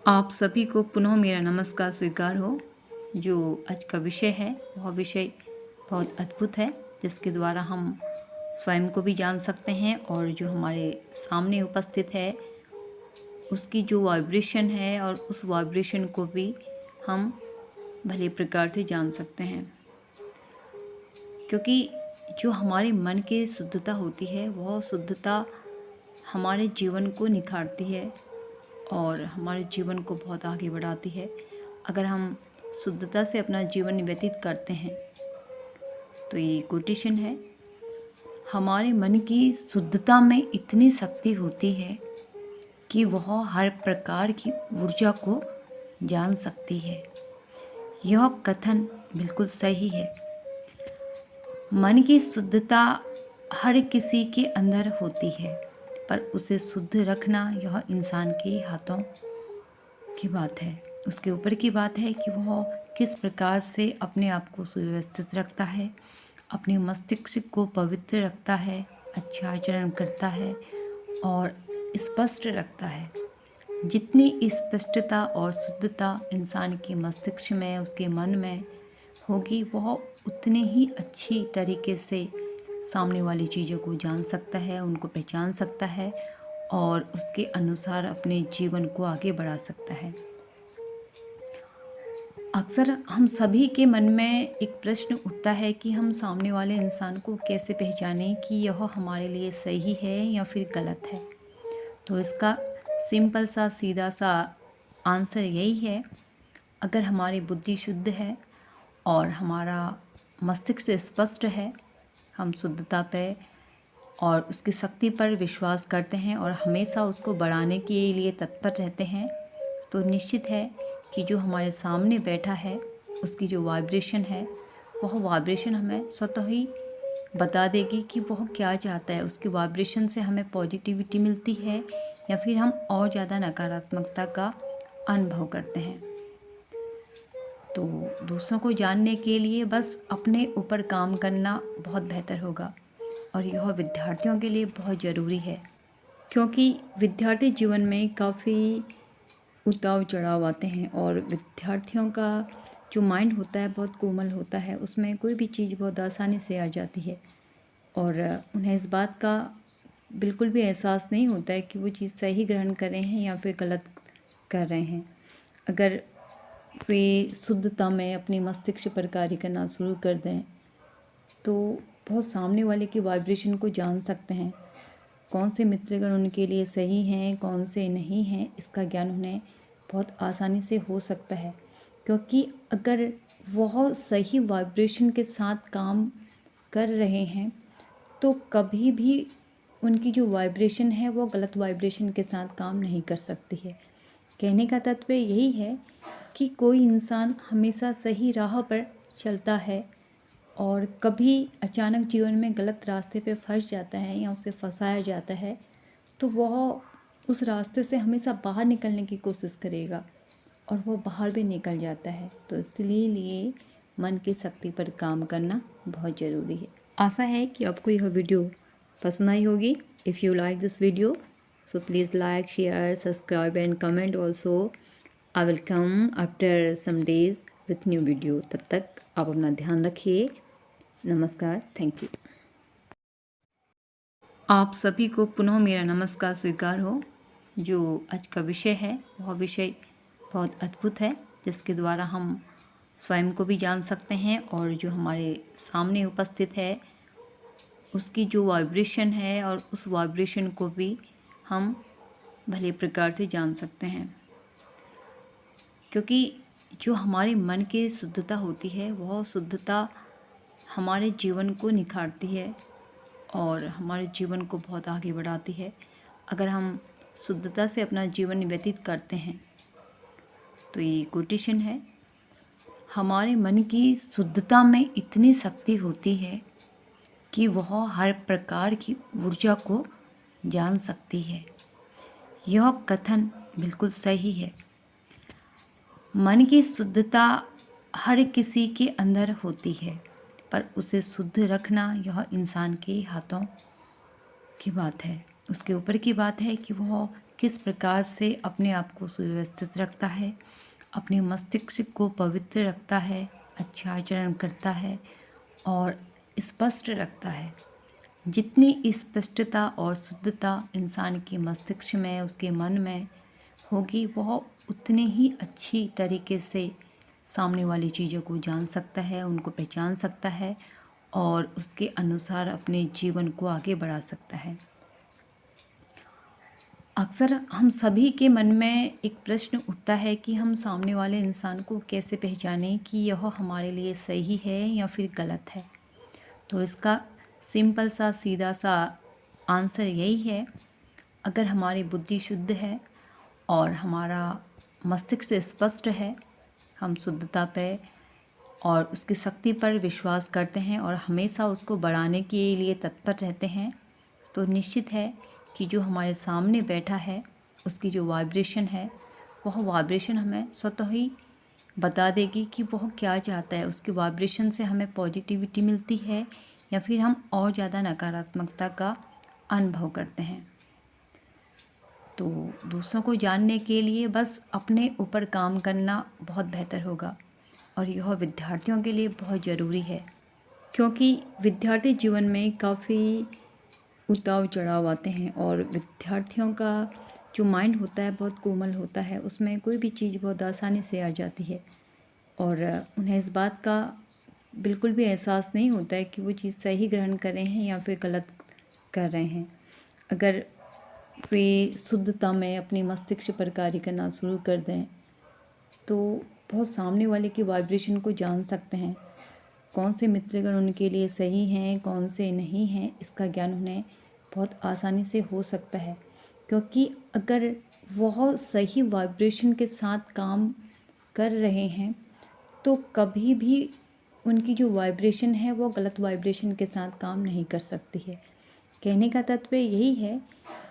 आप सभी को पुनः मेरा नमस्कार स्वीकार हो। जो आज का विषय है वह विषय बहुत अद्भुत है, जिसके द्वारा हम स्वयं को भी जान सकते हैं और जो हमारे सामने उपस्थित है उसकी जो वाइब्रेशन है और उस वाइब्रेशन को भी हम भले प्रकार से जान सकते हैं। क्योंकि जो हमारे मन की शुद्धता होती है वह शुद्धता हमारे जीवन को निखारती है और हमारे जीवन को बहुत आगे बढ़ाती है। अगर हम शुद्धता से अपना जीवन व्यतीत करते हैं तो ये कोटेशन है, हमारे मन की शुद्धता में इतनी शक्ति होती है कि वह हर प्रकार की ऊर्जा को जान सकती है। यह कथन बिल्कुल सही है। मन की शुद्धता हर किसी के अंदर होती है, पर उसे शुद्ध रखना यह इंसान के हाथों की बात है। उसके ऊपर की बात है कि वह किस प्रकार से अपने आप को सुव्यवस्थित रखता है, अपने मस्तिष्क को पवित्र रखता है, अच्छा आचरण करता है और स्पष्ट रखता है। जितनी स्पष्टता और शुद्धता इंसान के मस्तिष्क में, उसके मन में होगी, वह उतने ही अच्छी तरीके से सामने वाली चीज़ों को जान सकता है, उनको पहचान सकता है और उसके अनुसार अपने जीवन को आगे बढ़ा सकता है। अक्सर हम सभी के मन में एक प्रश्न उठता है कि हम सामने वाले इंसान को कैसे पहचानें कि यह हमारे लिए सही है या फिर गलत है। तो इसका सिंपल सा सीधा सा आंसर यही है, अगर हमारी बुद्धि शुद्ध है और हमारा मस्तिष्क स्पष्ट है, हम शुद्धता पे और उसकी शक्ति पर विश्वास करते हैं और हमेशा उसको बढ़ाने के लिए तत्पर रहते हैं, तो निश्चित है कि जो हमारे सामने बैठा है उसकी जो वाइब्रेशन है वह वाइब्रेशन हमें स्वतः ही बता देगी कि वह क्या चाहता है। उसकी वाइब्रेशन से हमें पॉजिटिविटी मिलती है या फिर हम और ज़्यादा नकारात्मकता का अनुभव करते हैं। तो दूसरों को जानने के लिए बस अपने ऊपर काम करना बहुत बेहतर होगा और यह विद्यार्थियों के लिए बहुत ज़रूरी है, क्योंकि विद्यार्थी जीवन में काफ़ी उतार चढ़ाव आते हैं और विद्यार्थियों का जो माइंड होता है बहुत कोमल होता है, उसमें कोई भी चीज़ बहुत आसानी से आ जाती है और उन्हें इस बात का बिल्कुल भी एहसास नहीं होता है कि वो चीज़ सही ग्रहण कर रहे हैं या फिर गलत कर रहे हैं। अगर वे शुद्धता में अपने मस्तिष्क पर कार्य करना शुरू कर दें तो बहुत सामने वाले की वाइब्रेशन को जान सकते हैं। कौन से मित्रगण उनके लिए सही हैं, कौन से नहीं हैं, इसका ज्ञान उन्हें बहुत आसानी से हो सकता है। क्योंकि अगर वह सही वाइब्रेशन के साथ काम कर रहे हैं तो कभी भी उनकी जो वाइब्रेशन है वो गलत वाइब्रेशन के साथ काम नहीं कर सकती है। कहने का तात्पर्य यही है कि कोई इंसान हमेशा सही राह पर चलता है और कभी अचानक जीवन में गलत रास्ते पे फंस जाता है या उसे फंसाया जाता है, तो वह उस रास्ते से हमेशा बाहर निकलने की कोशिश करेगा और वो बाहर भी निकल जाता है। तो इसलिए मन की शक्ति पर काम करना बहुत ज़रूरी है। आशा है कि आपको यह वीडियो पसंद आई होगी। If you like this video so please like, share, subscribe and comment also. I will come after some days with new video. तब तक आप अपना ध्यान रखिए। नमस्कार, थैंक यू। आप सभी को पुनः मेरा नमस्कार स्वीकार हो। जो आज का विषय है वह विषय बहुत अद्भुत है, जिसके द्वारा हम स्वयं को भी जान सकते हैं और जो हमारे सामने उपस्थित है उसकी जो वाइब्रेशन है और उस वाइब्रेशन को भी हम भले प्रकार से जान सकते हैं। क्योंकि जो हमारे मन की शुद्धता होती है वह शुद्धता हमारे जीवन को निखारती है और हमारे जीवन को बहुत आगे बढ़ाती है। अगर हम शुद्धता से अपना जीवन व्यतीत करते हैं तो ये कोटेशन है, हमारे मन की शुद्धता में इतनी शक्ति होती है कि वह हर प्रकार की ऊर्जा को जान सकती है। यह कथन बिल्कुल सही है। मन की शुद्धता हर किसी के अंदर होती है, पर उसे शुद्ध रखना यह इंसान के हाथों की बात है। उसके ऊपर की बात है कि वह किस प्रकार से अपने आप को सुव्यवस्थित रखता है, अपने मस्तिष्क को पवित्र रखता है, अच्छा आचरण करता है और स्पष्ट रखता है। जितनी स्पष्टता और शुद्धता इंसान के मस्तिष्क में, उसके मन में होगी, वह उतने ही अच्छी तरीके से सामने वाली चीज़ों को जान सकता है, उनको पहचान सकता है और उसके अनुसार अपने जीवन को आगे बढ़ा सकता है। अक्सर हम सभी के मन में एक प्रश्न उठता है कि हम सामने वाले इंसान को कैसे पहचानें कि यह हमारे लिए सही है या फिर गलत है। तो इसका सिंपल सा सीधा सा आंसर यही है, अगर हमारी बुद्धि शुद्ध है और हमारा मस्तिष्क स्पष्ट है, हम शुद्धता पे और उसकी शक्ति पर विश्वास करते हैं और हमेशा उसको बढ़ाने के लिए तत्पर रहते हैं, तो निश्चित है कि जो हमारे सामने बैठा है उसकी जो वाइब्रेशन है, वह वाइब्रेशन हमें स्वतः ही बता देगी कि वह क्या चाहता है। उसकी वाइब्रेशन से हमें पॉजिटिविटी मिलती है या फिर हम और ज़्यादा नकारात्मकता का अनुभव करते हैं। तो दूसरों को जानने के लिए बस अपने ऊपर काम करना बहुत बेहतर होगा और यह विद्यार्थियों के लिए बहुत ज़रूरी है, क्योंकि विद्यार्थी जीवन में काफ़ी उतार चढ़ाव आते हैं और विद्यार्थियों का जो माइंड होता है बहुत कोमल होता है, उसमें कोई भी चीज़ बहुत आसानी से आ जाती है और उन्हें इस बात का बिल्कुल भी एहसास नहीं होता है कि वो चीज़ सही ग्रहण कर रहे हैं या फिर गलत कर रहे हैं। अगर वे शुद्धता में अपनी मस्तिष्क पर कार्य करना शुरू कर दें तो बहुत सामने वाले की वाइब्रेशन को जान सकते हैं, कौन से मित्रगण उनके लिए सही हैं, कौन से नहीं हैं, इसका ज्ञान उन्हें बहुत आसानी से हो सकता है। क्योंकि अगर वह सही वाइब्रेशन के साथ काम कर रहे हैं तो कभी भी उनकी जो वाइब्रेशन है वो गलत वाइब्रेशन के साथ काम नहीं कर सकती है। कहने का तात्पर्य यही है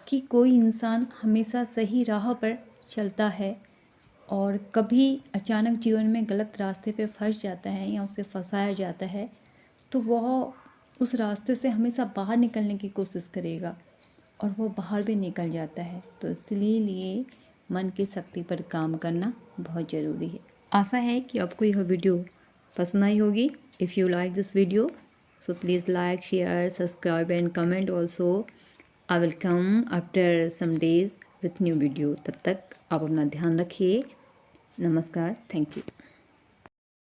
कि कोई इंसान हमेशा सही राह पर चलता है और कभी अचानक जीवन में गलत रास्ते पे फंस जाता है या उसे फंसाया जाता है, तो वह उस रास्ते से हमेशा बाहर निकलने की कोशिश करेगा और वह बाहर भी निकल जाता है। तो इसलिए मन की शक्ति पर काम करना बहुत ज़रूरी है। आशा है कि आपको यह वीडियो पसंद आई होगी। If you like this video so please like, share, subscribe and comment also. I will come after some days with new video. तब तक आप अपना ध्यान रखिए। नमस्कार, थैंक यू।